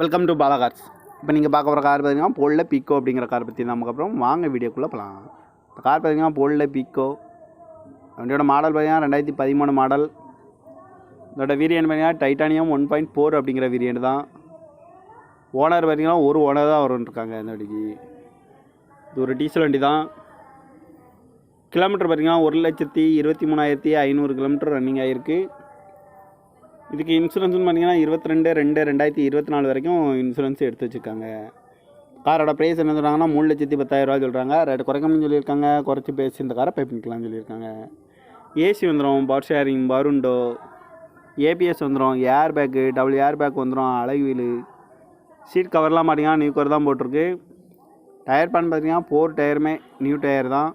Welcome to Bala cars. இப்போ நீங்கள் பார்க்க போகிற கார் பார்த்தீங்கன்னா போல்ல பீக்கோ அப்படிங்கிற கார் பற்றி நமக்கு அப்புறம் வாங்க வீடியோக்குள்ளே போகலாம். இந்த கார் பார்த்தீங்கன்னா போல்ல பீக்கோ. வண்டியோட மாடல் பார்த்தீங்கன்னா 2013 மாடல். இதோட வேரியன்ட் பார்த்தீங்கன்னா டைட்டானியம் 1.4 அப்படிங்கிற வேரியன்ட் தான். ஓனர் பார்த்தீங்கன்னா ஒரு ஓனர் தான் வரும்ன்ருக்காங்க இந்த வண்டிக்கு. இது ஒரு டீசல் வண்டி தான். கிலோமீட்டர் பார்த்தீங்கன்னா 1,23,500 கிலோமீட்டர் ரன்னிங் ஆகிருக்கு. இதுக்கு இன்சூரன்ஸ்னு பார்த்தீங்கன்னா 22/2/2024 வரைக்கும் இன்சூரன்ஸ் எடுத்து வச்சுருக்காங்க. காரோட ப்ரைஸ் என்ன சொல்கிறாங்கன்னா 3,10,000 சொல்கிறாங்க. ரேட்டு குறைக்கணும்னு சொல்லியிருக்காங்க. குறைச்சி பேசி இந்த காரை பை பண்ணிக்கலாம்னு சொல்லியிருக்காங்க. ஏசி வந்துடும், பவர் ஷேரிங், பருண்டோ, ஏபிஎஸ் வந்துடும், air bag, double air bag வந்துடும், அழகு வீலு, சீட் கவர்லாம் பார்த்தீங்கன்னா நியூ கவர் தான் போட்டிருக்கு. டயர் பேன் பார்த்தீங்கன்னா 4 டயருமே நியூ டயர் தான்.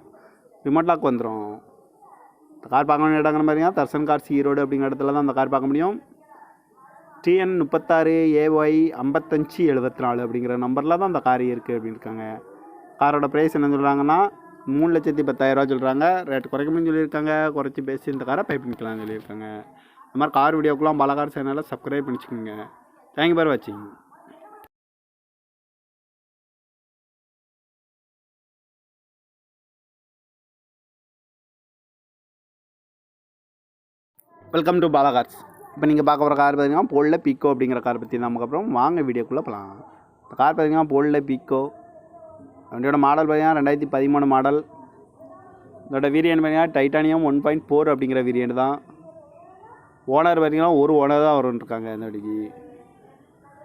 ரிமோட் லாக் வந்துடும். இந்த கார் பார்க்க வேண்டிய இடங்கிற பார்த்தீங்கன்னா தர்சன் கார்ஸ் ஈரோடு அப்படிங்கிற இடத்துல தான் அந்த கார் பார்க்க முடியும். TN 36AY 5574 அப்படிங்கிற நம்பரில் தான் அந்த கார் இருக்குது அப்படின்னு இருக்காங்க. காரோட ப்ரைஸ் என்ன சொல்கிறாங்கன்னா 3,10,000 சொல்கிறாங்க. ரேட் குறைக்கணும்னு சொல்லியிருக்காங்க. குறைச்சி பேசி இந்த காரை பை பண்ணிக்கலாம்னு சொல்லியிருக்காங்க. இந்த மாதிரி கார் வீடியோக்கெலாம் பாலா கார் சேனலில் சப்ஸ்கிரைப் பண்ணிச்சுக்கோங்க. தேங்க்யூ ஃபார் வாட்சிங். Welcome to Bala cars. இப்போ நீங்கள் பார்க்க போகிற கார் பார்த்தீங்கன்னா போல்ல பீக்கோ அப்படிங்கிற கார் பற்றி நமக்கு அப்புறம் வாங்க வீடியோக்குள்ளே போகலாம். இந்த கார் பார்த்தீங்கன்னா போல்ல பீக்கோ. வண்டியோட மாடல் பார்த்தீங்கன்னா 2013 மாடல். இதோட வேரியன்ட் பார்த்தீங்கன்னா டைட்டானியம் 1.4 அப்படிங்கிற வேரியன்ட் தான். ஓனர் பார்த்தீங்கன்னா ஒரு ஓனர் தான் வரும்ன்ருக்காங்க இந்த வண்டிக்கு.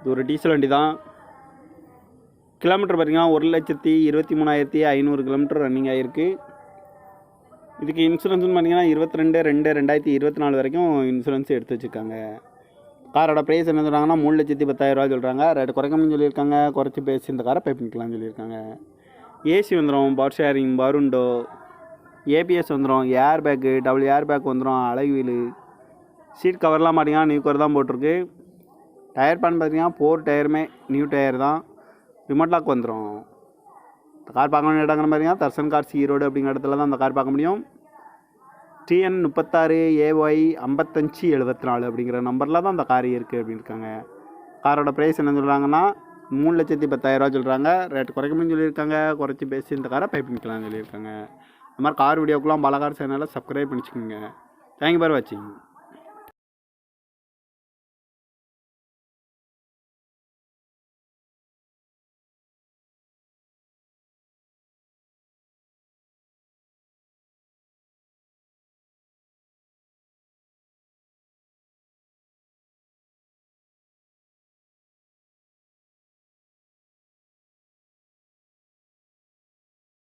இது ஒரு டீசல் வண்டி தான். கிலோமீட்டர் பார்த்தீங்கன்னா 1,23,500 கிலோமீட்டர் ரன்னிங் ஆகிருக்கு. இதுக்கு இன்சூரன்ஸ்னு பார்த்தீங்கன்னா 22/2/2024 வரைக்கும் இன்சூரன்ஸ் எடுத்து வச்சுருக்காங்க. காரோட ப்ரைஸ் என்ன சொல்கிறாங்கன்னா 3,10,000 சொல்கிறாங்க. ரேட்டு குறைக்கணும்னு சொல்லியிருக்காங்க. குறைச்சி பேசி இந்த காரை பை பண்ணிக்கலாம்னு சொல்லியிருக்காங்க. ஏசி வந்துடும், பவர் ஷேரிங், பருண்டோ, ஏபிஎஸ் வந்துடும், air bag, double air bag வந்துடும், அழகு வீலு, சீட் கவர்லாம் பார்த்தீங்கன்னா நியூ கவர் தான் போட்டிருக்கு. டயர் பேன் பார்த்தீங்கன்னா 4 டயருமே நியூ டயர் தான். ரிமோட் லாக் வந்துடும். இந்த கார் பார்க்க வேண்டிய இடங்கிற பார்த்தீங்கன்னா தர்சன் கார்ஸ் ஈரோடு அப்படிங்கிற இடத்துல தான் அந்த கார் பார்க்க முடியும். TN 36AY 5574 அப்படிங்கிற நம்பரில் தான் அந்த கார் இருக்குது அப்படின்னு இருக்காங்க. காரோட ப்ரைஸ் என்ன சொல்கிறாங்கன்னா 3,10,000 சொல்கிறாங்க. ரேட்டு குறைக்கணும்னு சொல்லியிருக்காங்க. குறைச்சி பேசி இந்த காரை பை பண்ணிக்கலாம்னு சொல்லியிருக்காங்க. இந்த மாதிரி கார் வீடியோக்கெலாம் பாலா கார் சேனலில் சப்ஸ்கிரைப் பண்ணிச்சுக்கோங்க. தேங்க்யூ ஃபார் வாட்சிங்.